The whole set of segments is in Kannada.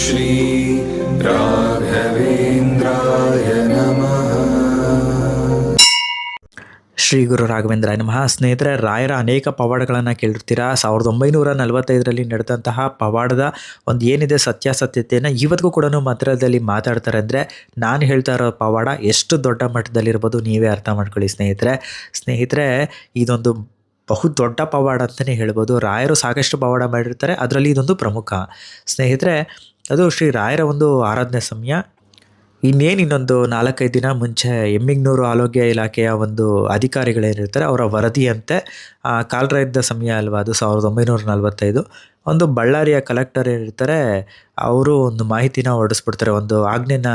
ಶ್ರೀ ರಾಘವೇಂದ್ರಾಯ ನಮಃ. ಶ್ರೀ ಗುರು ರಾಘವೇಂದ್ರಾಯ ನಮಃ. ಸ್ನೇಹಿತರೆ, ರಾಯರ ಅನೇಕ ಪವಾಡಗಳನ್ನು ಕೇಳಿರ್ತೀರಾ. 1945ರಲ್ಲಿ ನಡೆದಂತಹ ಪವಾಡದ ಒಂದು ಏನಿದೆ ಸತ್ಯಾಸತ್ಯತೆಯನ್ನು ಇವತ್ತಿಗೂ ಕೂಡ ಮಂತ್ರದಲ್ಲಿ ಮಾತಾಡ್ತಾರೆ. ಅಂದರೆ ನಾನು ಹೇಳ್ತಾ ಇರೋ ಪವಾಡ ಎಷ್ಟು ದೊಡ್ಡ ಮಟ್ಟದಲ್ಲಿರ್ಬೋದು ನೀವೇ ಅರ್ಥ ಮಾಡ್ಕೊಳ್ಳಿ ಸ್ನೇಹಿತರೆ. ಇದೊಂದು ಬಹು ದೊಡ್ಡ ಪವಾಡ ಅಂತಲೇ ಹೇಳ್ಬೋದು. ರಾಯರು ಸಾಕಷ್ಟು ಪವಾಡ ಮಾಡಿರ್ತಾರೆ, ಅದರಲ್ಲಿ ಇದೊಂದು ಪ್ರಮುಖ. ಸ್ನೇಹಿತರೆ, ಅದು ಶ್ರೀ ರಾಯರ ಒಂದು ಆರಾಧನೆ ಸಮಯ. ಇನ್ನೊಂದು 4-5 ದಿನ ಮುಂಚೆ ಎಮ್ಮಿಗ್ನೂರು ಆರೋಗ್ಯ ಇಲಾಖೆಯ ಒಂದು ಅಧಿಕಾರಿಗಳೇನಿರ್ತಾರೆ ಅವರ ವರದಿಯಂತೆ ಕಾಲರಾಯದ ಸಮಯ ಅಲ್ವಾ ಅದು 1945. ಒಂದು ಬಳ್ಳಾರಿಯ ಕಲೆಕ್ಟರ್ ಏನಿರ್ತಾರೆ ಅವರು ಒಂದು ಮಾಹಿತಿನ ಹೊರಡಿಸ್ಬಿಡ್ತಾರೆ, ಒಂದು ಆಜ್ಞೆನ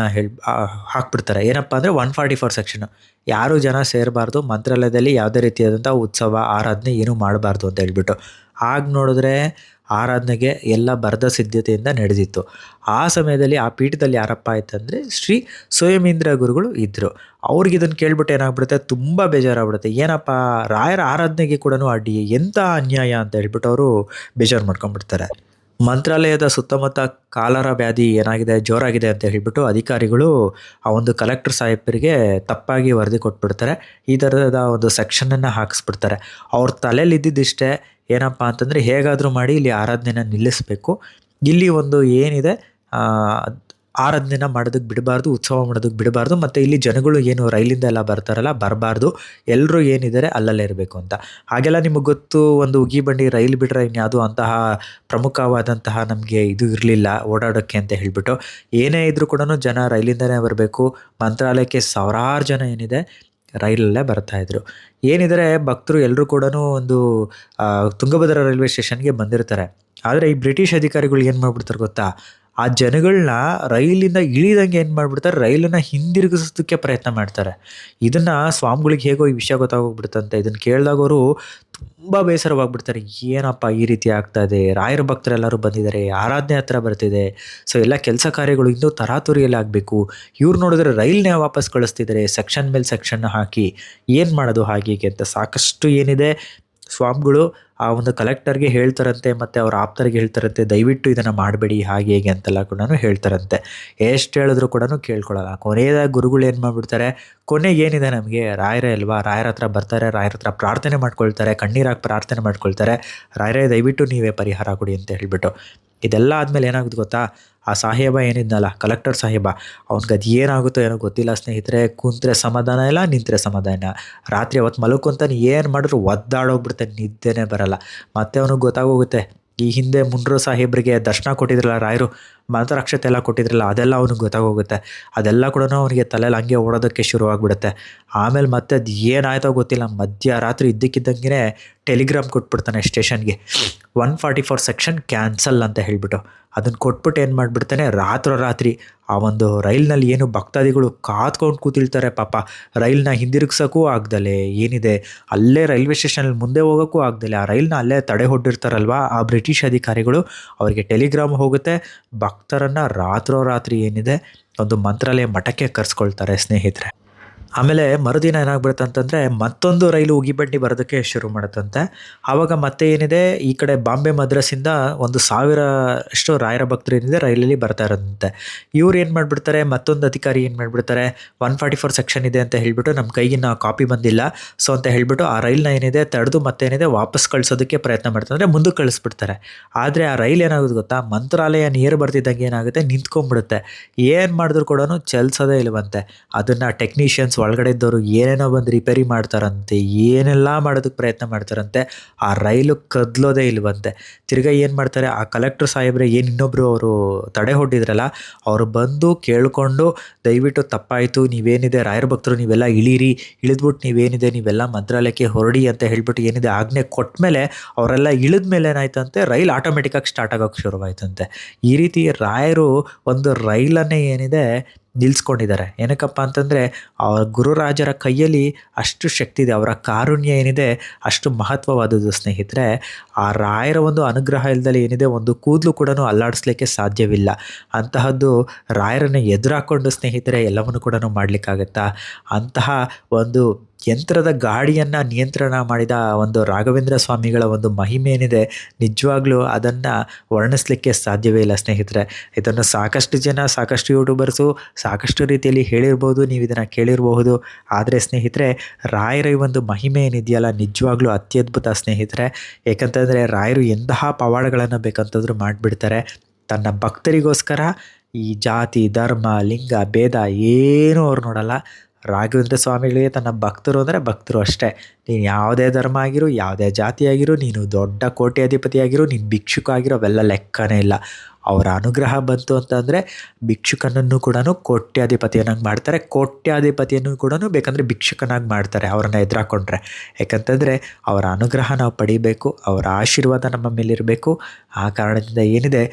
ಹಾಕ್ಬಿಡ್ತಾರೆ. ಏನಪ್ಪ ಅಂದರೆ 144 ಸೆಕ್ಷನ್, ಯಾರೂ ಜನ ಸೇರಬಾರ್ದು, ಮಂತ್ರಾಲಯದಲ್ಲಿ ಯಾವುದೇ ರೀತಿಯಾದಂಥ ಉತ್ಸವ ಆರಾಧನೆ ಏನೂ ಮಾಡಬಾರ್ದು ಅಂತ ಹೇಳ್ಬಿಟ್ಟು. ಆಗ ನೋಡಿದ್ರೆ ಆರಾಧನೆಗೆ ಎಲ್ಲ ಬರದ ಸಿದ್ಧತೆಯಿಂದ ನಡೆದಿತ್ತು. ಆ ಸಮಯದಲ್ಲಿ ಆ ಪೀಠದಲ್ಲಿ ಯಾರಪ್ಪ ಆಯ್ತಂದರೆ ಶ್ರೀ ಸೋಮೇಂದ್ರ ಗುರುಗಳು ಇದ್ದರು. ಅವ್ರಿಗೆ ಇದನ್ನು ಕೇಳ್ಬಿಟ್ಟು ಏನಾಗ್ಬಿಡುತ್ತೆ, ತುಂಬ ಬೇಜಾರಾಗ್ಬಿಡುತ್ತೆ. ಏನಪ್ಪ ರಾಯರ ಆರಾಧನೆಗೆ ಕೂಡ ಅಡ್ಡಿ, ಎಂಥ ಅನ್ಯಾಯ ಅಂತ ಹೇಳ್ಬಿಟ್ಟು ಅವರು ಬೇಜಾರು ಮಾಡ್ಕೊಂಡ್ಬಿಡ್ತಾರೆ. ಮಂತ್ರಾಲಯದ ಸುತ್ತಮುತ್ತ ಕಾಲರ ವ್ಯಾಧಿ ಏನಾಗಿದೆ, ಜೋರಾಗಿದೆ ಅಂತ ಹೇಳ್ಬಿಟ್ಟು ಅಧಿಕಾರಿಗಳು ಆ ಒಂದು ಕಲೆಕ್ಟರ್ ಸಾಹೇಬರಿಗೆ ತಪ್ಪಾಗಿ ವರದಿ ಕೊಟ್ಬಿಡ್ತಾರೆ. ಈ ಥರದ ಒಂದು ಸೆಕ್ಷನನ್ನು ಹಾಕಿಸ್ಬಿಡ್ತಾರೆ. ಅವ್ರ ತಲೆಯಲ್ಲಿ ಇದ್ದಿದ್ದಿಷ್ಟೇ, ಏನಪ್ಪ ಅಂತಂದರೆ ಹೇಗಾದರೂ ಮಾಡಿ ಇಲ್ಲಿ ಆರಾಧನೆನ ನಿಲ್ಲಿಸಬೇಕು, ಇಲ್ಲಿ ಒಂದು ಏನಿದೆ ಆರಾಧನೆನ ಮಾಡೋದಕ್ಕೆ ಬಿಡಬಾರ್ದು, ಉತ್ಸವ ಮಾಡೋದಕ್ಕೆ ಬಿಡಬಾರ್ದು, ಮತ್ತು ಇಲ್ಲಿ ಜನಗಳು ಏನು ರೈಲಿಂದ ಎಲ್ಲ ಬರ್ತಾರಲ್ಲ ಬರಬಾರ್ದು, ಎಲ್ಲರೂ ಏನಿದ್ದಾರೆ ಅಲ್ಲಲ್ಲೇ ಇರಬೇಕು ಅಂತ. ಹಾಗೆಲ್ಲ ನಿಮಗೆ ಗೊತ್ತು, ಒಂದು ಉಗಿ ಬಂಡಿ ರೈಲು ಬಿಟ್ಟರೆ ಇನ್ಯಾವುದೂ ಅಂತಹ ಪ್ರಮುಖವಾದಂತಹ ನಮಗೆ ಇದು ಇರಲಿಲ್ಲ ಓಡಾಡೋಕ್ಕೆ ಅಂತ ಹೇಳಿಬಿಟ್ಟು. ಏನೇ ಇದ್ದರೂ ಕೂಡ ಜನ ರೈಲಿಂದನೇ ಬರಬೇಕು. ಮಂತ್ರಾಲಯಕ್ಕೆ ಸಾವಿರಾರು ಜನ ಏನಿದೆ ರೈಲಲ್ಲೇ ಬರ್ತಾಯಿದ್ರು. ಏನಿದ್ದಾರೆ ಭಕ್ತರು ಎಲ್ಲರೂ ಕೂಡ ಒಂದು ತುಂಗಭದ್ರಾ ರೈಲ್ವೆ ಸ್ಟೇಷನ್ಗೆ ಬಂದಿರ್ತಾರೆ. ಆದರೆ ಈ ಬ್ರಿಟಿಷ್ ಅಧಿಕಾರಿಗಳು ಏನು ಮಾಡಿಬಿಡ್ತಾರೆ ಗೊತ್ತಾ, ಆ ಜನಗಳನ್ನ ರೈಲಿಂದ ಇಳಿದಂಗೆ ಏನು ಮಾಡಿಬಿಡ್ತಾರೆ, ರೈಲನ್ನು ಹಿಂದಿರುಗಿಸೋದಕ್ಕೆ ಪ್ರಯತ್ನ ಮಾಡ್ತಾರೆ. ಇದನ್ನು ಸ್ವಾಮಿಗಳಿಗೆ ಹೇಗೋ ಈ ವಿಷಯ ಗೊತ್ತಾಗೋಗ್ಬಿಡುತ್ತಂತೆ. ಇದನ್ನು ಕೇಳಿದಾಗ ಅವರು ತುಂಬ ಬೇಸರವಾಗ್ಬಿಡ್ತಾರೆ. ಏನಪ್ಪ ಈ ರೀತಿ ಆಗ್ತಾ ಇದೆ, ರಾಯರ ಭಕ್ತರೆಲ್ಲರೂ ಬಂದಿದ್ದಾರೆ, ಆರಾಧನೆ ಹತ್ರ ಬರ್ತಿದೆ, ಸೊ ಎಲ್ಲ ಕೆಲಸ ಕಾರ್ಯಗಳು ಇನ್ನೂ ತರಾತುರಿಯಲ್ಲಿ ಆಗಬೇಕು. ಇವ್ರು ನೋಡಿದ್ರೆ ರೈಲ್ನೇ ವಾಪಸ್ ಕಳಿಸ್ತಿದ್ದಾರೆ, ಸೆಕ್ಷನ್ ಮೇಲೆ ಸೆಕ್ಷನ್ ಹಾಕಿ. ಏನು ಮಾಡೋದು ಹಾಗೆ ಅಂತ ಸಾಕಷ್ಟು ಏನಿದೆ ಸ್ವಾಮಿಗಳು ಆ ಒಂದು ಕಲೆಕ್ಟರ್ಗೆ ಹೇಳ್ತಾರಂತೆ, ಮತ್ತು ಅವ್ರ ಆಪ್ತರಿಗೆ ಹೇಳ್ತಾರಂತೆ, ದಯವಿಟ್ಟು ಇದನ್ನು ಮಾಡಬೇಡಿ ಹಾಗೆ ಹೇಗೆ ಅಂತೆಲ್ಲ ಕೂಡ ಹೇಳ್ತಾರಂತೆ. ಎಷ್ಟು ಹೇಳಿದ್ರು ಕೂಡ ಕೇಳ್ಕೊಳ್ಳಲ್ಲ. ಕೊನೆಯದಾಗಿ ಗುರುಗಳು ಏನು ಮಾಡಿಬಿಡ್ತಾರೆ, ಕೊನೆಗೆ ಏನಿದೆ ನಮಗೆ ರಾಯರೇ ಅಲ್ವಾ, ರಾಯರ ಹತ್ರ ಬರ್ತಾರೆ, ರಾಯರ ಹತ್ರ ಪ್ರಾರ್ಥನೆ ಮಾಡ್ಕೊಳ್ತಾರೆ, ಕಣ್ಣೀರಾಗಿ ಪ್ರಾರ್ಥನೆ ಮಾಡ್ಕೊಳ್ತಾರೆ, ರಾಯರೇ ದಯವಿಟ್ಟು ನೀವೇ ಪರಿಹಾರ ಕೊಡಿ ಅಂತ ಹೇಳಿಬಿಟ್ಟು. ಇದೆಲ್ಲ ಆದಮೇಲೆ ಏನಾಗುತ್ತೆ ಗೊತ್ತಾ, ಆ ಸಾಹೇಬ ಏನಿದ್ನಲ್ಲ ಕಲೆಕ್ಟರ್ ಸಾಹೇಬ, ಅವ್ನಿಗೆ ಅದು ಏನಾಗುತ್ತೋ ಏನೋ ಗೊತ್ತಿಲ್ಲ ಸ್ನೇಹಿತರೆ. ಕುಂತ್ರೆ ಸಮಾಧಾನ ಇಲ್ಲ, ನಿಂತರೆ ಸಮಾಧಾನ. ರಾತ್ರಿ ಅವತ್ತು ಮಲ್ಕೊಂತಾನೆ ಏನು ಮಾಡಿದ್ರು ಒದ್ದಾಡೋಗ್ಬಿಡ್ತಾನೆ, ನಿದ್ದೆನೇ ಬರಲ್ಲ. ಮತ್ತೆ ಅವನಿಗೆ ಗೊತ್ತಾಗೋಗುತ್ತೆ, ಈ ಹಿಂದೆ ಮುಂಡ್ರು ಸಾಹೇಬ್ರಿಗೆ ದರ್ಶನ ಕೊಟ್ಟಿದ್ರಲ್ಲ ರಾಯರು, ಮಂತ್ರಾಕ್ಷತೆ ಎಲ್ಲ ಕೊಟ್ಟಿದ್ರಲ್ಲ, ಅದೆಲ್ಲ ಅವ್ನಿಗೆ ಗೊತ್ತಾಗೋಗುತ್ತೆ. ಅದೆಲ್ಲ ಕೂಡ ಅವನಿಗೆ ತಲೆಯಲ್ಲಿ ಹಂಗೆ ಓಡೋದಕ್ಕೆ ಶುರುವಾಗ್ಬಿಡುತ್ತೆ. ಆಮೇಲೆ ಮತ್ತೆ ಅದು ಏನಾಯ್ತೋ ಗೊತ್ತಿಲ್ಲ, ಮಧ್ಯರಾತ್ರಿ ಇದ್ದಕ್ಕಿದ್ದಂಗೆ ಟೆಲಿಗ್ರಾಮ್ ಕೊಟ್ಬಿಡ್ತಾನೆ ಸ್ಟೇಷನ್ಗೆ, 144 ಸೆಕ್ಷನ್ ಕ್ಯಾನ್ಸಲ್ ಅಂತ ಹೇಳಿಬಿಟ್ಟು. ಅದನ್ನು ಕೊಟ್ಬಿಟ್ಟು ಏನು ಮಾಡಿಬಿಡ್ತಾನೆ, ರಾತ್ರಿ ಆ ಒಂದು ರೈಲ್ನಲ್ಲಿ ಏನು ಭಕ್ತಾದಿಗಳು ಕಾತ್ಕೊಂಡು ಕೂತಿರ್ತಾರೆ ಪಾಪ, ರೈಲ್ನ ಹಿಂದಿರುಗ್ಸೋಕ್ಕೂ ಆಗ್ದಲೆ ಏನಿದೆ ಅಲ್ಲೇ ರೈಲ್ವೆ ಸ್ಟೇಷನಲ್ಲಿ ಮುಂದೆ ಹೋಗೋಕ್ಕೂ ಆಗ್ದಲೆ ಆ ರೈಲ್ನ ಅಲ್ಲೇ ತಡೆ ಹೊಡ್ಡಿರ್ತಾರಲ್ವ ಆ ಬ್ರಿಟಿಷ್ ಅಧಿಕಾರಿಗಳು, ಅವರಿಗೆ ಟೆಲಿಗ್ರಾಮ್ ಹೋಗುತ್ತೆ. ಭಕ್ತರನ್ನು ರಾತ್ರಿ ಏನಿದೆ ಒಂದು ಮಂತ್ರಾಲಯ ಮಠಕ್ಕೆ ಕರೆಸ್ಕೊಳ್ತಾರೆ ಸ್ನೇಹಿತರೆ. ಆಮೇಲೆ ಮರುದಿನ ಏನಾಗ್ಬಿಡುತ್ತೆ ಅಂತಂದರೆ ಮತ್ತೊಂದು ರೈಲು ಉಗಿಬಂಡಿ ಬರೋದಕ್ಕೆ ಶುರು ಮಾಡುತ್ತಂತೆ. ಆವಾಗ ಮತ್ತೆ ಏನಿದೆ ಈ ಕಡೆ ಬಾಂಬೆ ಮದ್ರಾಸಿಂದ 1000 ರಾಯರ ಭಕ್ತರು ಏನಿದೆ ರೈಲಲ್ಲಿ ಬರ್ತಾ ಇರೋದಂತೆ. ಇವ್ರು ಏನು ಮಾಡಿಬಿಡ್ತಾರೆ, ಮತ್ತೊಂದು ಅಧಿಕಾರಿ ಏನು ಮಾಡಿಬಿಡ್ತಾರೆ, 144 ಸೆಕ್ಷನ್ ಇದೆ ಅಂತ ಹೇಳಿಬಿಟ್ಟು ನಮ್ಮ ಕೈಗೆ ಕಾಪಿ ಬಂದಿಲ್ಲ ಸೊ ಅಂತ ಹೇಳಿಬಿಟ್ಟು ಆ ರೈಲ್ನ ಏನಿದೆ ತಡೆದು ಮತ್ತೇನಿದೆ ವಾಪಸ್ ಕಳಿಸೋದಕ್ಕೆ ಪ್ರಯತ್ನ ಮಾಡ್ತಾರೆ, ಅಂದರೆ ಮುಂದಕ್ಕೆ ಕಳಿಸ್ಬಿಡ್ತಾರೆ. ಆದರೆ ಆ ರೈಲ್ ಏನಾಗುತ್ತೆ ಗೊತ್ತಾ, ಮಂತ್ರಾಲಯ ನೀರು ಬರ್ತಿದ್ದಂಗೆ ಏನಾಗುತ್ತೆ, ನಿಂತ್ಕೊಂಡ್ಬಿಡುತ್ತೆ. ಏನು ಮಾಡಿದ್ರು ಕೂಡ ಚಲಿಸೋದೇ ಇಲ್ವಂತೆ. ಅದನ್ನು ಟೆಕ್ನಿಷಿಯನ್ಸ್ ಒಳಗಡೆ ಇದ್ದವರು ಏನೇನೋ ಬಂದು ರಿಪೇರಿ ಮಾಡ್ತಾರಂತೆ, ಏನೆಲ್ಲ ಮಾಡೋದಕ್ಕೆ ಪ್ರಯತ್ನ ಮಾಡ್ತಾರಂತೆ. ಆ ರೈಲು ಕದಲೋದೇ ಇಲ್ವಂತೆ. ತಿರ್ಗಾ ಏನು ಮಾಡ್ತಾರೆ, ಆ ಕಲೆಕ್ಟರ್ ಸಾಹೇಬ್ರೆ ಏನು ಇನ್ನೊಬ್ಬರು ಅವರು ತಡೆ ಹೊಡ್ಡಿದ್ರಲ್ಲ, ಅವರು ಬಂದು ಕೇಳಿಕೊಂಡು ದಯವಿಟ್ಟು ತಪ್ಪಾಯಿತು, ನೀವೇನಿದೆ ರಾಯರ ಭಕ್ತರು ನೀವೆಲ್ಲ ಇಳೀರಿ, ಇಳಿದ್ಬಿಟ್ಟು ನೀವೆಲ್ಲ ಮಂತ್ರಾಲಯಕ್ಕೆ ಹೊರಡಿ ಅಂತ ಹೇಳ್ಬಿಟ್ಟು ಏನಿದೆ ಆಜ್ಞೆ ಕೊಟ್ಟ ಮೇಲೆ ಅವರೆಲ್ಲ ಇಳಿದ ಮೇಲೆ ಏನಾಯ್ತಂತೆ, ರೈಲ್ ಆಟೋಮೆಟಿಕ್ಕಾಗಿ ಸ್ಟಾರ್ಟ್ ಆಗೋಕ್ಕೆ ಶುರುವಾಯ್ತಂತೆ. ಈ ರೀತಿ ರಾಯರು ಒಂದು ರೈಲನ್ನೇ ಏನಿದೆ ನಿಲ್ಲಿಸ್ಕೊಂಡಿದ್ದಾರೆ. ಏನಕ್ಕಪ್ಪ ಅಂತಂದರೆ ಆ ಗುರುರಾಜರ ಕೈಯಲ್ಲಿ ಅಷ್ಟು ಶಕ್ತಿ ಇದೆ, ಅವರ ಕಾರುಣ್ಯ ಏನಿದೆ ಅಷ್ಟು ಮಹತ್ವವಾದದ್ದು ಸ್ನೇಹಿತರೆ. ಆ ರಾಯರ ಒಂದು ಅನುಗ್ರಹ ಇಲ್ಲದಲ್ಲಿ ಏನಿದೆ ಒಂದು ಕೂದಲು ಕೂಡ ಅಲ್ಲಾಡಿಸ್ಲಿಕ್ಕೆ ಸಾಧ್ಯವಿಲ್ಲ. ಅಂತಹದ್ದು ರಾಯರನ್ನು ಎದುರಾಕೊಂಡು ಸ್ನೇಹಿತರೆ ಎಲ್ಲವನ್ನು ಕೂಡ ಮಾಡಲಿಕ್ಕಾಗತ್ತಾ? ಅಂತಹ ಒಂದು ಯಂತ್ರದ ಗಾಡಿಯನ್ನು ನಿಯಂತ್ರಣ ಮಾಡಿದ ಒಂದು ರಾಘವೇಂದ್ರ ಸ್ವಾಮಿಗಳ ಒಂದು ಮಹಿಮೆ ಏನಿದೆ ನಿಜವಾಗ್ಲೂ ಅದನ್ನು ವರ್ಣಿಸಲಿಕ್ಕೆ ಸಾಧ್ಯವೇ ಇಲ್ಲ ಸ್ನೇಹಿತರೆ. ಇದನ್ನು ಸಾಕಷ್ಟು ಜನ ಸಾಕಷ್ಟು ಯೂಟ್ಯೂಬರ್ಸು ಸಾಕಷ್ಟು ರೀತಿಯಲ್ಲಿ ಹೇಳಿರ್ಬೋದು, ನೀವು ಇದನ್ನು ಕೇಳಿರಬಹುದು. ಆದರೆ ಸ್ನೇಹಿತರೆ, ರಾಯರ ಈ ಒಂದು ಮಹಿಮೆ ಏನಿದೆಯಲ್ಲ ನಿಜವಾಗ್ಲೂ ಅತ್ಯದ್ಭುತ ಸ್ನೇಹಿತರೆ. ಏಕೆಂತಂದರೆ ರಾಯರು ಎಂತಹ ಪವಾಡಗಳನ್ನು ಬೇಕಂತಂದ್ರೂ ಮಾಡಿಬಿಡ್ತಾರೆ. ತನ್ನ ಭಕ್ತರಿಗೋಸ್ಕರ ಈ ಜಾತಿ ಧರ್ಮ ಲಿಂಗ ಭೇದ ಏನೂ ಅವ್ರು ನೋಡಲ್ಲ. ರಾಘವೇಂದ್ರ ಸ್ವಾಮಿಗಳಿಗೆ ತನ್ನ ಭಕ್ತರು ಅಂದರೆ ಭಕ್ತರು ಅಷ್ಟೇ. ನೀನು ಯಾವುದೇ ಧರ್ಮ ಆಗಿರು, ಯಾವುದೇ ಜಾತಿ ಆಗಿರು, ನೀನು ದೊಡ್ಡ ಕೋಟ್ಯಾಧಿಪತಿ ಆಗಿರು, ನೀನು ಭಿಕ್ಷುಕ ಆಗಿರೋ ಅವೆಲ್ಲ ಲೆಕ್ಕನೇ ಇಲ್ಲ. ಅವರ ಅನುಗ್ರಹ ಬಂತು ಅಂತಂದರೆ ಭಿಕ್ಷುಕನನ್ನು ಕೂಡ ಕೋಟ್ಯಾಧಿಪತಿಯನ್ನಾಗಿ ಮಾಡ್ತಾರೆ, ಕೋಟ್ಯಾಧಿಪತಿಯನ್ನು ಕೂಡ ಬೇಕಂದರೆ ಭಿಕ್ಷುಕನಾಗಿ ಮಾಡ್ತಾರೆ ಅವರನ್ನು ಎದುರಾಕೊಂಡ್ರೆ. ಯಾಕಂತಂದರೆ ಅವರ ಅನುಗ್ರಹ ನಾವು ಪಡಿಬೇಕು, ಅವರ ಆಶೀರ್ವಾದ ನಮ್ಮ ಮೇಲಿರಬೇಕು. ಆ ಕಾರಣದಿಂದ ಏನಿದೆ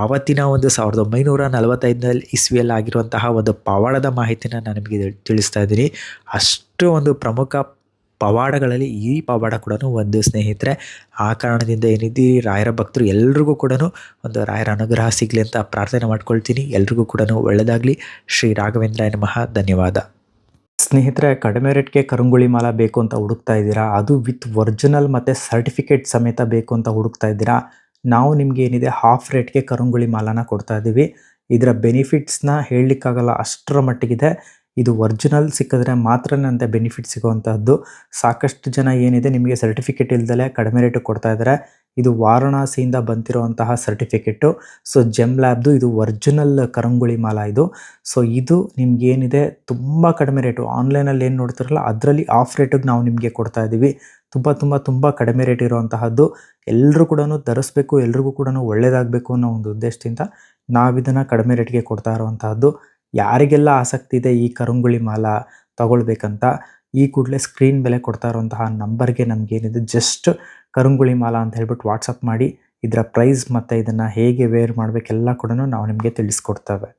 ಆವತ್ತಿನ ಒಂದು 1945 ಇಸ್ವಿಯಲ್ಲಿ ಆಗಿರುವಂತಹ ಒಂದು ಪವಾಡದ ಮಾಹಿತಿನ ನಾನು ನಿಮಗೆ ತಿಳಿಸ್ತಾ ಇದ್ದೀನಿ. ಅಷ್ಟು ಒಂದು ಪ್ರಮುಖ ಪವಾಡಗಳಲ್ಲಿ ಈ ಪವಾಡ ಕೂಡ ಒಂದು ಸ್ನೇಹಿತರೆ. ಆ ಕಾರಣದಿಂದ ಏನಿದೆ ರಾಯರ ಭಕ್ತರು ಎಲ್ರಿಗೂ ಕೂಡ ಒಂದು ರಾಯರ ಅನುಗ್ರಹ ಸಿಗಲಿ ಅಂತ ಪ್ರಾರ್ಥನೆ ಮಾಡ್ಕೊಳ್ತೀನಿ. ಎಲ್ರಿಗೂ ಕೂಡ ಒಳ್ಳೆಯದಾಗಲಿ. ಶ್ರೀ ರಾಘವೇಂದ್ರಾಯ ನಮಃ. ಧನ್ಯವಾದ. ಸ್ನೇಹಿತರೆ, ಕಡಿಮೆ ರೇಟ್ಗೆ ಕರುಂಗುಳಿ ಮಾಲ ಬೇಕು ಅಂತ ಹುಡುಕ್ತಾ ಇದ್ದೀರಾ, ಅದು ವಿತ್ ಒರಿಜಿನಲ್ ಮತ್ತು ಸರ್ಟಿಫಿಕೇಟ್ ಸಮೇತ ಬೇಕು ಅಂತ ಹುಡುಕ್ತಾ ಇದ್ದೀರಾ, ನಾವು ನಿಮಗೆ ಏನಿದೆ ಹಾಫ್ ರೇಟ್ಗೆ ಕರುಂಗುಳಿ ಮಾಲನ ಕೊಡ್ತಾ ಇದ್ದೀವಿ. ಇದರ ಬೆನಿಫಿಟ್ಸ್ನ ಹೇಳಲಿಕ್ಕಾಗಲ್ಲ, ಅಷ್ಟರ ಮಟ್ಟಿಗಿದೆ. ಇದು ಒರಿಜಿನಲ್ ಸಿಕ್ಕಿದ್ರೆ ಮಾತ್ರನೇ ಅಂತ ಬೆನಿಫಿಟ್ ಸಿಗೋವಂತಹದ್ದು. ಸಾಕಷ್ಟು ಜನ ಏನಿದೆ ನಿಮಗೆ ಸರ್ಟಿಫಿಕೇಟ್ ಇಲ್ದಲೇ ಕಡಿಮೆ ರೇಟಿಗೆ ಕೊಡ್ತಾ ಇದ್ದಾರೆ. ಇದು ವಾರಣಾಸಿಯಿಂದ ಬಂದಿರುವಂತಹ ಸರ್ಟಿಫಿಕೇಟು. ಸೊ ಜೆಮ್ ಲ್ಯಾಬ್ದು ಇದು ಒರಿಜಿನಲ್ ಕರಂಗುಳಿ ಮಾಲ ಇದು. ಸೊ ಇದು ನಿಮ್ಗೇನಿದೆ ತುಂಬ ಕಡಿಮೆ ರೇಟು, ಆನ್ಲೈನಲ್ಲಿ ಏನು ನೋಡ್ತಿರಲ್ಲ ಅದರಲ್ಲಿ ಆಫ್ ರೇಟಿಗೆ ನಾವು ನಿಮಗೆ ಕೊಡ್ತಾ ಇದ್ದೀವಿ. ತುಂಬ ಕಡಿಮೆ ರೇಟ್ ಇರುವಂತಹದ್ದು. ಎಲ್ಲರೂ ಕೂಡ ಧರಿಸ್ಬೇಕು, ಎಲ್ರಿಗೂ ಕೂಡ ಒಳ್ಳೆಯದಾಗಬೇಕು ಅನ್ನೋ ಒಂದು ಉದ್ದೇಶದಿಂದ ನಾವಿದನ್ನು ಕಡಿಮೆ ರೇಟ್ಗೆ ಕೊಡ್ತಾ ಇರುವಂತಹದ್ದು. ಯಾರಿಗೆಲ್ಲ ಆಸಕ್ತಿ ಇದೆ ಈ ಕರಂಗುಳಿ ಮಾಲ ತಗೊಳ್ಬೇಕಂತ, ಈ ಕೂಡಲೇ ಸ್ಕ್ರೀನ್ ಮೇಲೆ ಕೊಡ್ತಾ ಇರುವಂತಹ ನಂಬರ್ಗೆ ನಮಗೇನಿದೆ ಜಸ್ಟ್ ಕರಂಗುಳಿ ಮಾಲ ಅಂತ ಹೇಳ್ಬಿಟ್ಟು ವಾಟ್ಸಪ್ ಮಾಡಿ ಇದರ ಪ್ರೈಸ್ ಮತ್ತು ಇದನ್ನು ಹೇಗೆ ವೇರ್ ಮಾಡಬೇಕೆಲ್ಲ ಕೂಡ ನಾವು ನಿಮಗೆ ತಿಳಿಸ್ಕೊಡ್ತೇವೆ.